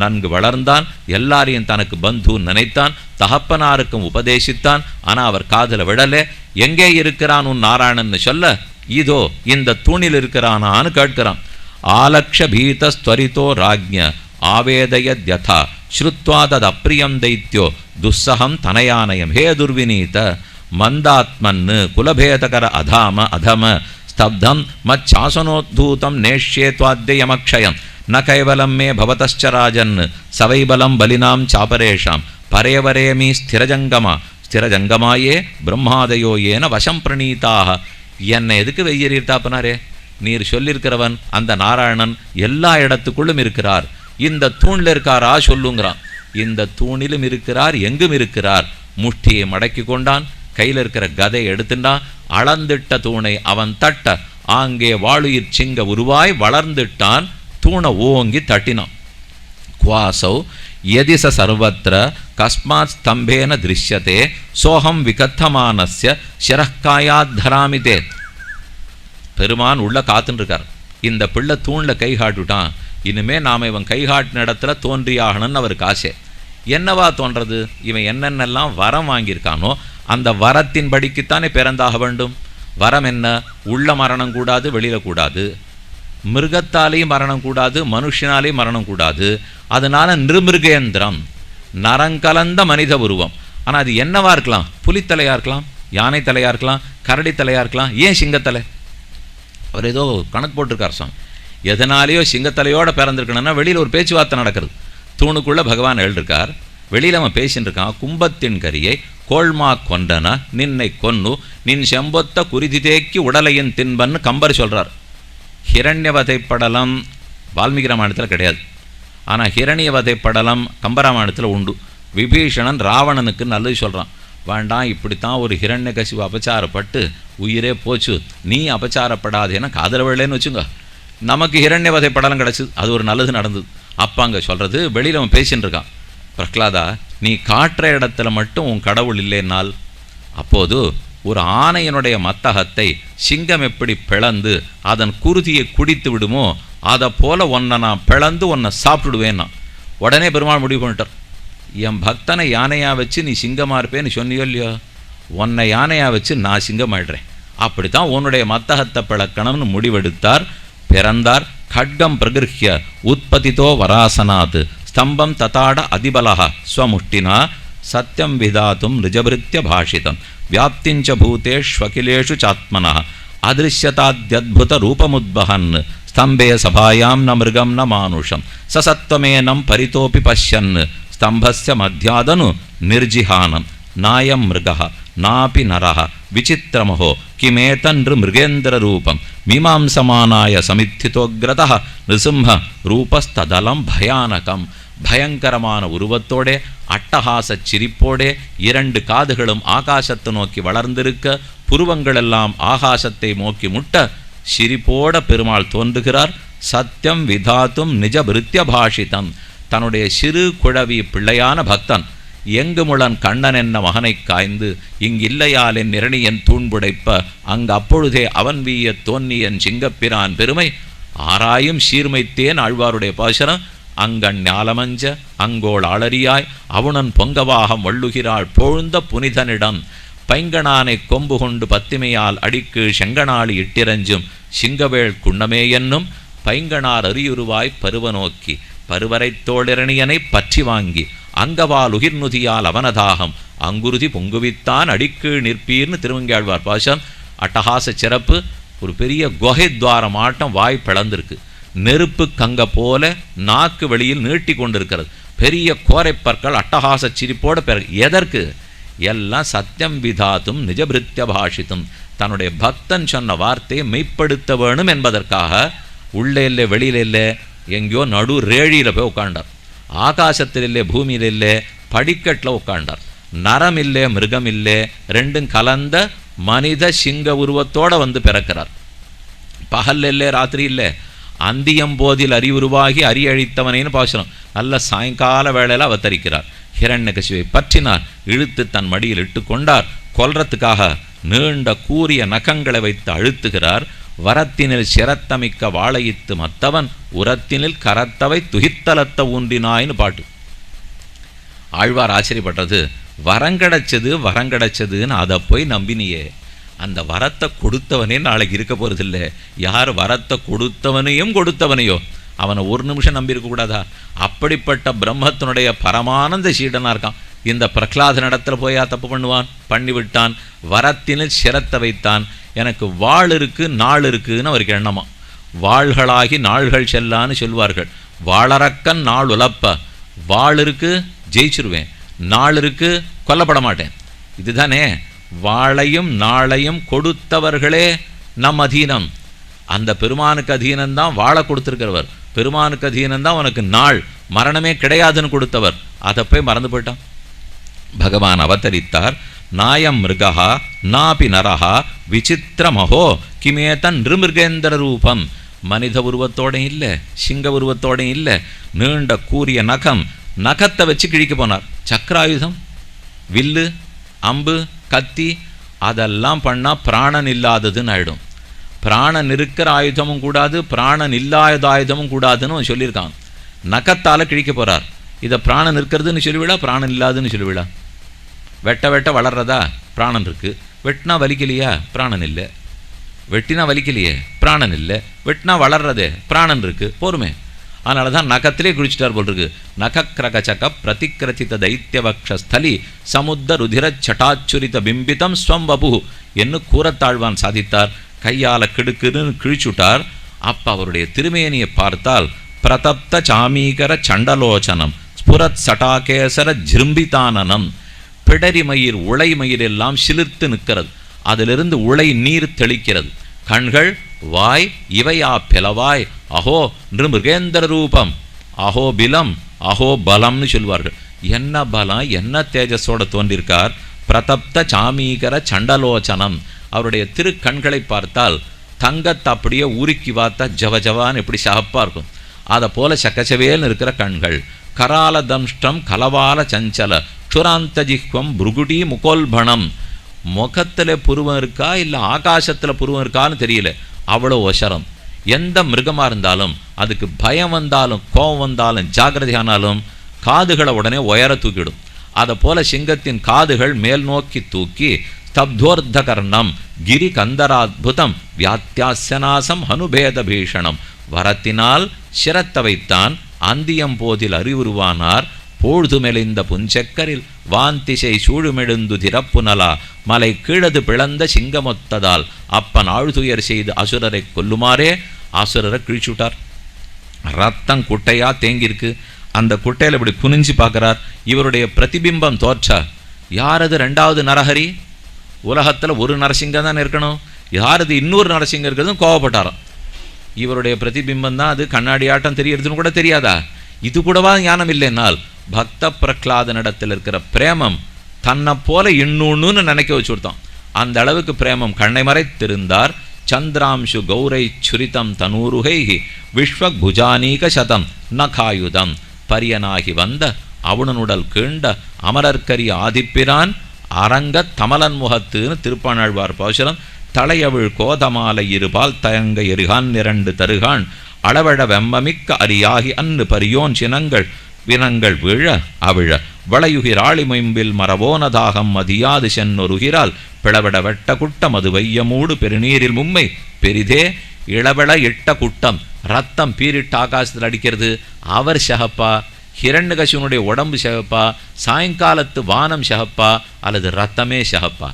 நன்கு வளர்ந்தான், எல்லாரையும் தனக்கு பந்து நினைத்தான், தகப்பனாருக்கும் உபதேசித்தான். ஆனா அவர் காதல விடலே. எங்கே இருக்கிறான் உன் நாராயணன்னு சொல்ல, இதோ இந்த தூணில் இருக்கிறானான்னு கேட்கிறான். ஆலக்ஷ பீதஸ்துவரிதோ ராஜ்ஞ ஆவேதயத்யதா ஸ்ருத்வா தத் அப்ரியம் தைத்யோ துஸ்ஸகம் தனயானயம். ஹே துர்வினீத மந்தாத்மன்னு குலபேதகர அதாம அதம ஸ்தப்தம் மச்சாசனோத்தூதம் நேஷ்யே துவாத்யயமக்ஷயம் ந கைவலம் மே பவதஸ்ச ராஜன் சவைபலம் பலினாம் சாபரேஷாம் பரேவரேமி ஸ்திரஜங்கமா ஸ்திரஜங்கமாயே பிரம்மாதயோ ஏன வசம் பிரணீதாக. என்னை எதுக்கு வெய்யறீர்த்தாப்பனாரே? நீர் சொல்லியிருக்கிறவன் அந்த நாராயணன் எல்லா இடத்துக்குள்ளும் இருக்கிறார். இந்த தூணில் இருக்காரா சொல்லுங்கிறான். இந்த தூணிலும் இருக்கிறார், எங்கும் இருக்கிறார். முஷ்டியை மடக்கி கொண்டான், கையில் இருக்கிற கதை எடுத்துட்டான். அளந்திட்ட தூணை அவன் தட்ட ஆங்கே வாளுயிர் சிங்க உருவாய் வளர்ந்துட்டான். தூணை ஓங்கி தட்டினான். குவாசௌ யதிச சர்வத்திர கஸ்மாத் ஸ்தம்பேன திருஷ்யத்தே சோகம் விகத்தமானஸ்ய சிரக்காயாத் தராமிதே. பெருமான் உள்ள காத்துன்னு இருக்கார். இந்த பிள்ளை தூணில் கை காட்டுட்டான், இனிமே நாம் இவன் கை காட்டின இடத்துல தோன்றியாகணும்னு அவருக்கு ஆசை. என்னவா தோன்றது? இவன் என்னென்னலாம் வரம் வாங்கியிருக்கானோ அந்த வரத்தின் படிக்குத்தானே பிறந்தாக வேண்டும். வரம் என்ன? உள்ள மரணம் கூடாது, வெளியில் கூடாது. மிருகத்தாலேயும் மரணம் கூடாது, மனுஷனாலேயும் மரணம் கூடாது. அதனால நிருமிருகேந்திரம், நரங்கலந்த மனித உருவம். ஆனால் அது என்னவா இருக்கலாம்? புலித்தலையாக இருக்கலாம், யானை தலையாக இருக்கலாம், கரடி தலையாக இருக்கலாம். ஏன் சிங்கத்தலை? அவர் ஏதோ கணக்கு போட்டிருக்கார் சுவாமி. எதனாலேயோ சிங்கத்தலையோடு பிறந்திருக்கணும்னா வெளியில் ஒரு பேச்சுவார்த்தை நடக்கிறது. தூணுக்குள்ளே பகவான் எழுதிருக்கார், வெளியில் அவன் பேசின்னு இருக்கான். கும்பத்தின் கரியை கோள்மா கொண்டன நின்னை கொன்னு நின் செம்பொத்த குருதி தேக்கி உடலையின் தின்பன்னு கம்பர் சொல்கிறார். ஹிரண்யவதை படலம் வால்மீகி ராமாயணத்தில் கிடையாது, ஆனால் ஹிரண்யவதை படலம் கம்பராமாயணத்தில் உண்டு. விபீஷணன் ராவணனுக்கு நல்லது சொல்கிறான். வேண்டாம், இப்படித்தான் ஒரு ஹிரண்யகசிபு அபச்சாரப்பட்டு உயிரே போச்சு, நீ அபச்சாரப்படாதேன்னா காதல விழலேன்னு வச்சுங்க. நமக்கு ஹிரண்யவதை படலம் கிடச்சிது, அது ஒரு நல்லது நடந்தது. அப்போ அங்கே சொல்கிறது, வெளியில் அவன் பேசின்னு இருக்கான். பிரகலாதா, நீ காட்டுற இடத்துல மட்டும் உன் கடவுள் இல்லைன்னால், அப்போது ஒரு ஆணையனுடைய மத்தகத்தை சிங்கம் எப்படி பிளந்து அதன் குருதியை குடித்து விடுமோ அதை போல உன்னை நான் பிளந்து உன்னை சாப்பிடுவேன்னா. உடனே பெருமாள் முடிவு பண்ணிட்டார், என் பக்தனை யானையாக வச்சு நீ சிங்கமாக இருப்பேன்னு சொன்னியோ இல்லையோ, உன்னை யானையாக வச்சு நான் சிங்கமாயிடுறேன். அப்படித்தான் உன்னுடைய மத்தகத்தை பிளக்கணும்னு முடிவெடுத்தார். பிறந்தார். खड्गं प्रगृह्य उत्पतितो वरासनात् स्तंभं तताड अधिबलः स्वमुष्टिना सत्यं विधातुं निजभृत्य भाषितं व्याप्तिञ्च भूतेष्वखिलेषु चात्मनः अदृश्यताद्यद्भुत रूपमुद्वहन् स्तंभे सभायां न मृगं न मानुषं ससत्वमेनं परितोऽपि पश्यन् स्तंभस्य मध्यादनु निर्जिहानं नायं मृगः नापि नरः विचित्रमहो किमेतन्नृ मृगेन्द्ररूपं मीमांसमानाय समित्थितोग्रतः नृसिंह रूपस्तदलं भयानकं பயங்கரமான உருவத்தோடே அட்டகாச சிரிப்போடே இரண்டு காதுகளும் ஆகாசத்தை நோக்கி வளர்ந்திருக்க புருவங்களெல்லாம் ஆகாசத்தை நோக்கி முட்ட சிரிப்போட பெருமாள் தோன்றுகிறார். சத்தியம் விதாத்தும் நிஜ விருத்திய பாஷிதம். தன்னுடைய சிறு குழவி பிள்ளையான பக்தன் எங்குமுளன் கண்ணன் என்ன மகனை காய்ந்து இங்கில்லையால் என் இரணியன் தூண்புடைப்ப அங்கு அப்பொழுதே அவன் வீய தோன்னியன் சிங்கப்பிரான் பெருமை ஆராயும் சீர்மைத்தேன் ஆழ்வாருடைய பாசனம். அங்கண் ஞாலமஞ்ச அங்கோள் ஆளறியாய் அவுணன் பொங்கவாகம் வள்ளுகிறாள் பொழுந்த புனிதனிடம் பைங்கணானை கொம்பு கொண்டு பத்திமையால் அடிக்கு செங்கனாளி இட்டிரஞ்சும் சிங்கவேள் குண்ணமே என்னும் பைங்கணார் அரியுருவாய் பருவ நோக்கி பருவரை தோளிரணியனை பற்றி வாங்கி அங்கவால் உகிர்நுதியால் அவனதாகம் அங்குருதி பொங்குவித்தான் அடிக்கு நிற்பீர்னு திருவங்கியாழ்வார் பாசம். அட்டகாச சிறப்பு. ஒரு பெரிய குகை துவாரம் ஆட்டம் வாய் பிளந்திருக்கு. நெருப்பு கங்க போல நாக்கு வெளியில் நீட்டி கொண்டிருக்கிறது. பெரிய கோரைப்பற்கள் அட்டகாச சிரிப்போடு எதற்கு? எல்லாம் சத்தியம் விதாத்தும் நிஜபிருத்திய பாஷித்தும். தன்னுடைய பக்தன் சொன்ன வார்த்தையை மெய்ப்படுத்த வேணும் என்பதற்காக உள்ளே இல்லை வெளியில் இல்லை எங்கேயோ நடு ரேழியில் போய் உட்காண்டார். ஆகாசத்தில் இல்லை பூமியில் இல்லை படிக்கட்டில் உட்காண்டார். நரம் இல்லை மிருகம் இல்லை ரெண்டும் கலந்த மனித சிங்க உருவத்தோடு வந்து பிறக்கிறார். பகல் இல்லை ராத்திரி இல்லை அந்தியம்போதில் அறிவுருவாகி அரியழித்தவனேன்னு பாசனம். நல்ல சாயங்கால வேளையில் அவதரிக்கிறார். ஹிரண்யகசிபை பற்றினார். இழுத்து தன் மடியில் இட்டு கொண்டார். கொல்றதுக்காக நீண்ட கூரிய நகங்களை வைத்து அழுத்துகிறார். வரத்தினில் சிரத்தமிக்க வாழையித்து மத்தவன் உரத்தினில் கரத்தவை துகித்தலத்த ஊன்றினாய்னு பாட்டு. ஆழ்வார் ஆச்சரியப்பட்டது, வரங்கடைச்சதுன்னு அதை போய் நம்பினியே, அந்த வரத்தை கொடுத்தவனே நாளைக்கு இருக்க போகிறதில்லை. யார் வரத்தை கொடுத்தவனையோ அவனை ஒரு நிமிஷம் நம்பியிருக்க கூடாதா? அப்படிப்பட்ட பிரம்மத்தினுடைய பரமானந்த சீடனாக இருக்கான். இந்த பிரகலாத இடத்துல போயா தப்பு பண்ணிவிட்டான். வரத்தினில் சிரத்தை வைத்தான். எனக்கு வாழ் இருக்கு நாள் இருக்குன்னு அவருக்கு எண்ணமா. வாள்களாகி நாள்கள் செல்லான்னு சொல்வார்கள். வாழறக்கன் நாள் உலப்ப, வாழ் இருக்கு ஜெயிச்சிருவேன், நாள் இருக்கு கொல்லப்பட மாட்டேன். இதுதானே வாளையும் நாளையும் கொடுத்தவர்களே நம் அதீனம். அந்த பெருமானுக்கு அதீனம்தான் வாழை கொடுத்துருக்கிறவர், பெருமானுக்கு அதீனம்தான் உனக்கு நாள் மரணமே கிடையாதுன்னு கொடுத்தவர். அதை போய் மறந்து போயிட்டான். பகவான் அவதரித்தார். நாயம் மிருகா நாபி நரஹா விசித்திரமஹோ கிமேதன் நிருமிருகேந்திர ரூபம். மனித உருவத்தோடையும் இல்லை, சிங்க உருவத்தோடையும் இல்லை, நீண்ட கூரிய நகத்தை வச்சு கிழிக்க போனார். சக்கராயுதம், வில்லு, அம்பு, கத்தி அதெல்லாம் பண்ணால் பிராணன் இல்லாததுன்னு ஆயிடும். பிராணன் இருக்கிற ஆயுதமும் கூடாது, பிராணன் இல்லாத ஆயுதமும் கூடாதுன்னு சொல்லியிருக்காங்க. நகத்தால் கிழிக்க போகிறார். இதை பிராணன் இருக்கிறதுன்னு சொல்லிவிடா, பிராணன் இல்லாதுன்னு சொல்லிவிடா. வெட்ட வளர்றதா? பிராணன் இருக்குது. வெட்டினா வலிக்கலையா? பிராணன் இல்லை. வெட்டினா வலிக்கலையே, பிராணன் இல்லை. வெட்டினா வளர்றதே, பிராணன் இருக்குது. போருமே. அதனால தான் நகத்திலே குளிச்சுட்டார் போல் இருக்கு. நகக்ரகச்சக பிரதிக்கிரச்சித தைத்தியவக்ஷஸ்தலி சமுத்த ருதிர சட்டாச்சுரித பிம்பிதம் ஸ்வம் வபு என்று கூறத்தாழ்வான் சாதித்தார். கையால் கிடுக்குன்னு கிழிச்சுட்டார். அப்போ அவருடைய திருமேனியை பார்த்தால் பிரதப்த சாமீகர சண்டலோச்சனம் ஸ்புரத் சட்டாகேசர ஜிரும்பிதானனம். பிடரி மயிர் உளை மயிர் எல்லாம் சிலிர்த்து நிற்கிறது. அதிலிருந்து உளை நீர் தெளிக்கிறது. கண்கள், வாய் இவையா பிளவாய். அஹோ நிருமிருகேந்திர ரூபம், அஹோ பிலம், அஹோ பலம்னு சொல்வார்கள். என்ன பலம், என்ன தேஜஸோட தோன்றிருக்கார். பிரதப்த சாமீகர சண்டலோச்சனம். அவருடைய திரு கண்களை பார்த்தால் தங்கத்தை அப்படியே உருக்கி பார்த்தா ஜவஜவான்னு எப்படி சகப்பாக இருக்கும். அதை போல சக்கச்சவேல்னு இருக்கிற கண்கள். கரால தம்ஷ்டம் கலவால சஞ்சல க்ஷுராந்த ஜிஹ்வம் புருகுடி முகோல்பணம். முகத்தில் புருவம் இருக்கா இல்லை ஆகாசத்தில் புருவம் இருக்கான்னு தெரியல, அவ்வளோ ஒசரம். எந்த மிருகமாக இருந்தாலும் அதுக்கு பயம் வந்தாலும் கோபம் வந்தாலும் ஜாகிரதையானாலும் காதுகளை உடனே உயர தூக்கிடும். அதை போல சிங்கத்தின் காதுகள் மேல் நோக்கி தூக்கி ஸ்தப்தோர்த்த கர்ணம் கிரி கந்தராத்புதம் வியாத்தியாசனாசம் அனுபேத பீஷணம். வரத்தினால் சிரத்த வைத்தான். அந்தியம் போதில் அறிவுருவானார். பொழுது மெலிந்த புஞ்சக்கரில் வாந்திசை சூழுமெழுந்து திறப்புனலா மலை கீழது பிளந்த சிங்கமொத்ததால் அப்பன் ஆழ்துயர் செய்து அசுரரை கொல்லுமாறே அசுரரை கிழிச்சுட்டார். ரத்தம் குட்டையா தேங்கியிருக்கு. அந்த குட்டையில் இப்படி குனிஞ்சு பார்க்குறார். இவருடைய பிரதிபிம்பம் தோற்றார். யாரது? ரெண்டாவது நரஹரி. உலகத்தில் ஒரு நரசிங்கம் தான் இருக்கணும். யாரது இன்னொரு நரசிங்கம் இருக்கிறதும் கோவப்பட்டாராம். இவருடைய பிரதிபிம்பம் தான் அது. கண்ணாடி ஆட்டம் தெரியறதுன்னு கூட தெரியாதா? இது கூடவா ஞானம் இல்லைன்னால் பக்த பிரகலாதனிடத்தில் இருக்கிற பிரேமம் தன்னை போல இன்னொன்னு நினைக்க வச்சு கொடுத்தான். அந்த அளவுக்கு பிரேமம். கண்ணை மறைத்திருந்தார். சந்திராம்சு கௌரை சுரிதம் தனூருகை விஸ்வபுஜானீக சதம் நகாயுதம் பரியனாகி வந்த அவுணனுடல் கீண்ட அமரர்கரிய ஆதிப்பிரான் அரங்க தமலன் முகத்துன்னு திருப்பாணாழ்வார் பாசுரம். தலையவிழ் கோதமாலை இருபால் தயங்க எருகான் இரண்டு தருகான் அளவழ வெம்மமிக்க அரியாகி அன்னு பரியோன் சினங்கள் வினங்கள் விழ அவிழ வளையுகிர் ஆளிமொயம்பில் மரவோனதாகம் மதியாது சென்னொருகிறால் பிளவிட வெட்ட குட்டம் அது வையமூடு பெருநீரில் மும்மை பெரிதே இளவள இட்ட குட்டம். ரத்தம் பீரிட்டு ஆகாசத்தில் அடிக்கிறது. அவர் சகப்பா, ஹிரண்யகசிபனுடைய உடம்பு சகப்பா, சாயங்காலத்து வானம் சகப்பா அல்லது ரத்தமே சகப்பா,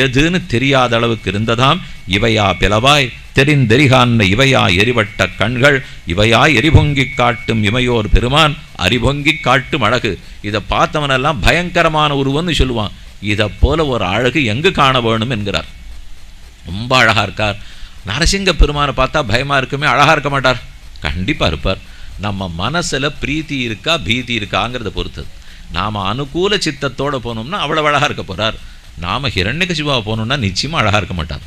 எதுன்னு தெரியாத அளவுக்கு இருந்ததாம். இவையா பிளவாய் தெரிந்தெரிகான்ன இவையா எரிவட்ட கண்கள் இவையா எரிபொங்கி காட்டும் இமையோர் பெருமான் அரிபொங்கி காட்டும் அழகு. இதை பார்த்தவனெல்லாம் பயங்கரமான உருவன்னு சொல்லுவான். இதை போல ஒரு அழகு எங்கு காண வேணும் என்கிறார். ரொம்ப அழகா இருக்கார். நரசிங்க பெருமானை பார்த்தா பயமா இருக்குமே, அழகா இருக்க மாட்டார்? கண்டிப்பா இருப்பார். நம்ம மனசுல பிரீத்தி இருக்கா பீதி இருக்காங்கிறத பொறுத்தது. நாம அனுகூல சித்தத்தோட போனோம்னா அவ்வளவு அழகா இருக்க போறார். நாம் ஹிரண்யகசிபாவை போகணுன்னா நிச்சயமாக அழகாக இருக்க மாட்டார்.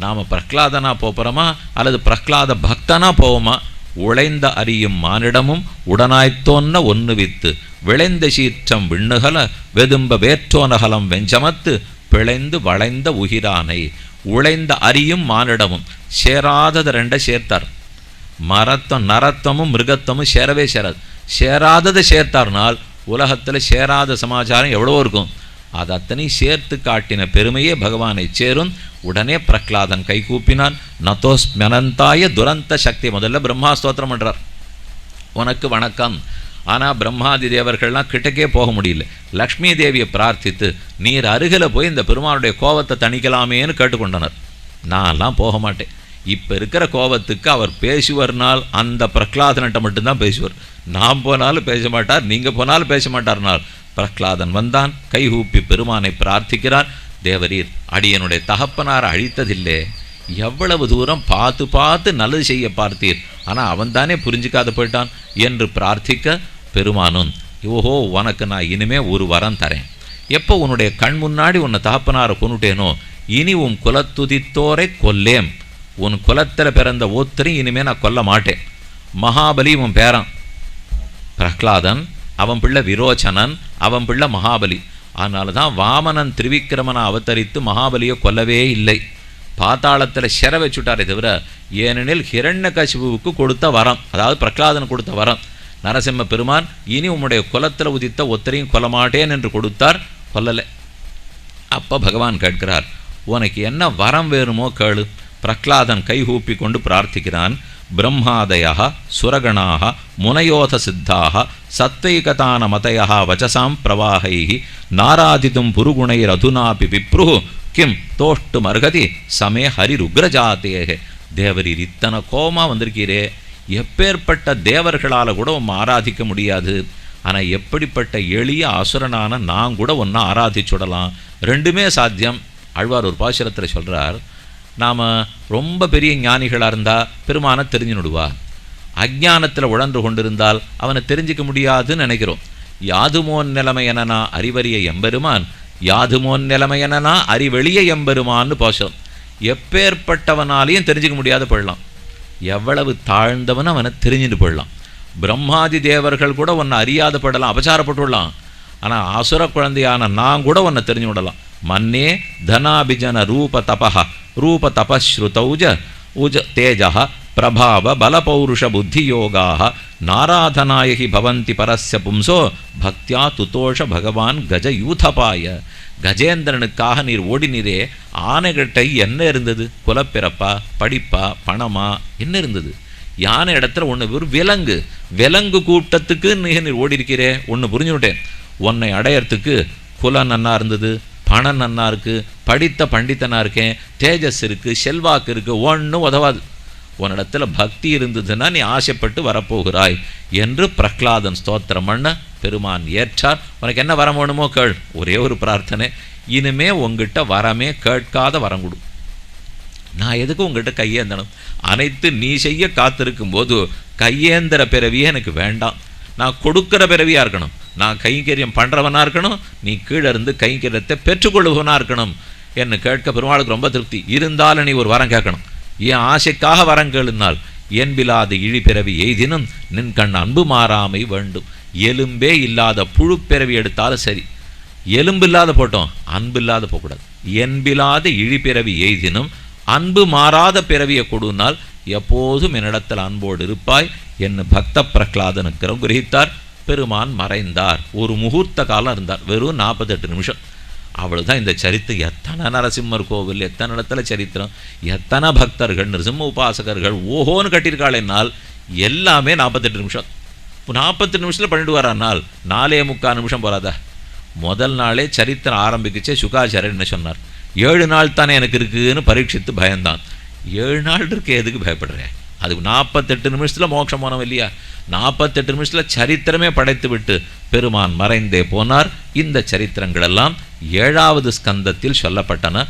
நாம் பிரகலாதனா போகிறோமா அல்லது பிரகலாத பக்தனா போவோமா? உழைந்த அறியும் மானிடமும் உடனாய்த்தோன்ன ஒன்று வித்து விளைந்த சீற்றம் விண்ணுகல வெதும்ப வேற்றோனகலம் வெஞ்சமத்து பிழைந்து வளைந்த உகிரானை உழைந்த அரியும் மானிடமும் சேராதது ரெண்டை சேர்த்தார். நரத்தமும் மிருகத்தமும் சேரவே சேராது. சேராததை சேர்த்தார்னால் உலகத்தில் சேராத சமாச்சாரம் எவ்வளவோ இருக்கும். அது அத்தனையும் சேர்த்து காட்டின பெருமையே பகவானை சேரும். உடனே பிரகலாதன் கை கூப்பினான். நதோஸ்மியனந்தாய துரந்த சக்தி. முதல்ல பிரம்மா ஸ்தோத்திரம் பண்ணுறார், உனக்கு வணக்கம். ஆனால் பிரம்மாதி தேவர்கள்லாம் கிட்டக்கே போக முடியல. லக்ஷ்மி தேவியை பிரார்த்தித்து நீர் அருகில் போய் இந்த பெருமானுடைய கோபத்தை தணிக்கலாமேன்னு கேட்டுக்கொண்டனர். நான்லாம் போக மாட்டேன். இப்போ இருக்கிற கோபத்துக்கு அவர் பேசுவர்னால் அந்த பிரகலாதன்கிட்ட மட்டும்தான் பேசுவார். நான் போனாலும் பேச மாட்டார், நீங்கள் போனாலும் பேச மாட்டார்னால். பிரகலாதன் வந்தான், கைகூப்பி பெருமானை பிரார்த்திக்கிறான். தேவரீர், அடியனுடைய தகப்பனார் அழித்ததில்லை, எவ்வளவு தூரம் பார்த்து பார்த்து நல்லது செய்ய பார்த்தீர், ஆனால் அவன்தானே புரிஞ்சிக்காத போயிட்டான் என்று பிரார்த்திக்க, பெருமானும் ஓஹோ உனக்கு நான் இனிமே ஒரு வரம் தரேன். எப்போ உன்னுடைய கண் முன்னாடி உன்னை தகப்பனாரை கொண்டுட்டேனோ இனி உன் குலத்துதித்தோரை கொல்லேம். உன் குலத்தில் பிறந்த ஒத்தரையும் இனிமேல் நான் கொல்ல மாட்டேன். மகாபலி உன் பேரன் பிரகலாதன், அவன் பிள்ளை விரோச்சனன், அவன் பிள்ளை மகாபலி. அதனால தான் வாமனன் திரிவிக்கிரமனை அவதரித்து மகாபலியை கொல்லவே இல்லை. பாத்தாளத்தில் சிற வச்சுட்டாரே தவிர, ஏனெனில் ஹிரண்யகசிபுவுக்கு கொடுத்த வரம், அதாவது பிரகலாதன் கொடுத்த வரம், நரசிம்ம பெருமான் இனி உம்முடைய குலத்தில் உதித்த ஒத்தரையும் கொல்ல மாட்டேன் என்று கொடுத்தார், கொல்லலை. அப்போ பகவான் கேட்கிறார், உனக்கு என்ன வரம் வேணுமோ கேளு. பிரகலாதன் கைகூப்பி கொண்டு பிரார்த்திக்கிறான். பிரம்மாதயः சுரகணாः முனயோத சித்தாः சத்வைகதான மதயः வச்சசாம் பிரவாகைः நாராதிதும் புருகுணைரதுனாபி விப்ருஹு கிம் தோஷ்டும் அர்ஹதி சமே ஹரிருக்ரஜாத்தேகே. தேவரீர் இத்தனை கோபமாக வந்திருக்கீரே, எப்பேற்பட்ட தேவர்களால் கூட உம்மை ஆராதிக்க முடியாது. ஆனால் எப்படிப்பட்ட எளிய அசுரனான நான் கூட ஒன்றா ஆராதிச்சுடலாம். ரெண்டுமே சாத்தியம். ஆழ்வார் ஒரு பாசுரத்தில் சொல்கிறார், நாம் ரொம்ப பெரிய ஞானிகளாக இருந்தால் பெருமானை தெரிஞ்சுனுடுவா, அஜ்ஞானத்தில் உழன்று கொண்டிருந்தால் அவனை தெரிஞ்சிக்க முடியாதுன்னு நினைக்கிறோம். யாதுமோன் நிலைமையனா அறிவறிய எம்பெருமான், யாதுமோன் நிலைமையனா அறிவெளிய எம்பெருமான்னு பாசுரம். எப்பேற்பட்டவனாலையும் தெரிஞ்சிக்க முடியாத போயிடலாம், எவ்வளவு தாழ்ந்தவன் அவனை தெரிஞ்சுட்டு போயிடலாம். பிரம்மாதி தேவர்கள் கூட உன்னை அறியாத படலாம், அபச்சாரப்பட்டுடலாம். ஆனால் அசுர குழந்தையான நான் கூட உன்னை தெரிஞ்சு விடலாம். மன்னே தனாபிஜன ரூப தபஹ ரூப தபஸ்ருதௌஜ உஜ தேஜஹ பிரபாவ பலபௌருஷ புத்தியோகாக நாராதனாயகி பவந்தி பரஸ்ய பும்சோ பக்தியா துதோஷ பகவான் கஜ யூதபாய. கஜேந்திரனுக்காக நீர் ஓடினீரே, ஆனைகிட்ட என்ன இருந்தது? குலப்பிறப்பா, படிப்பா, பணமா, என்ன இருந்தது? யானை இடத்துல ஒன்று ஒரு விலங்கு, விலங்கு கூட்டத்துக்கு நீர் ஓடி இருக்கிறே. ஒன்று புரிஞ்சுவிட்டேன், உன்னை அடையறதுக்கு குலம் நன்னா இருந்தது, பணம் நன்னா இருக்குது, படித்த பண்டித்தனாக இருக்கேன், தேஜஸ் இருக்குது, செல்வாக்கு இருக்குது, ஒன்றும் உதவாது. உன்னிடத்தில் பக்தி இருந்ததுன்னா நீ ஆசைப்பட்டு வரப்போகிறாய் என்று பிரகலாதன் ஸ்தோத்திரம் பண்ண பெருமான் ஏற்றார். உனக்கு என்ன வரம் வேணுமோ கேள். ஒரே ஒரு பிரார்த்தனை, இனிமே உங்ககிட்ட வரமே கேட்காத வரம் கொடு. நான் எதுக்கு உங்ககிட்ட கையேந்தணும்? அனைத்து நீ செய்ய காத்திருக்கும் போது கையேந்திர பிறவியே எனக்கு வேண்டாம். நான் கொடுக்குற பிறவியாக இருக்கணும், நான் கைங்கரியம் பண்ணுறவனாக இருக்கணும், நீ கீழே இருந்து கைங்கரியத்தை பெற்றுக்கொள்ளுவனாக இருக்கணும் என்று கேட்க பெருமாளுக்கு ரொம்ப திருப்தி. இருந்தாலும் நீ ஒரு வரம் கேட்கணும். என் ஆசைக்காக வரம் கேளுனால் என்பில்லாத இழிப்பிறவி எய்தினும் நின் கண் அன்பு மாறாமை வேண்டும். எலும்பே இல்லாத புழு பிறவி எடுத்தாலும் சரி, எலும்பு இல்லாத போட்டோம், அன்பு இல்லாத போகக்கூடாது. என்பில்லாத இழிப்பிறவி எய்தினும் அன்பு மாறாத பிறவியை கொடுனால் எப்போதும் என்னிடத்தில் அன்போடு இருப்பாய் என்று பக்த பிரகலாதனுக்கு கிரகித்தார். பெருமான் மறைந்தார். ஒரு முகூர்த்த காலம் இருந்தார், வெறும் 48 நிமிஷம். அவ்வளோதான் இந்த சரித்திரம். எத்தனை நரசிம்மர் கோவில், எத்தனை இடத்துல சரித்திரம், எத்தனை பக்தர்கள், நரசிம்ம உபாசகர்கள் ஓஹோன்னு கட்டியிருக்காள். என்னால் எல்லாமே 48 நிமிஷம். 48 நிமிஷத்தில் பண்ணிடுவாரானால் 4.75 நிமிஷம் போகாதா? முதல் நாளே சரித்திரம் ஆரம்பிக்கிச்சே சுகாச்சாரியர் என்ன சொன்னார்? 7 நாள் தானே எனக்கு இருக்குதுன்னு பரீட்சித்து பயந்தான். 7 நாள் இருக்கு, எதுக்கு பயப்படுறேன்? அதுக்கு 48 நிமிஷத்தில் மோட்சம் போனோம் இல்லையா? 48 நிமிஷத்தில் சரித்திரமே படைத்து விட்டு பெருமான் மறைந்தே போனார். இந்த சரித்திரங்களெல்லாம் 7வது ஸ்கந்தத்தில் சொல்லப்பட்டன.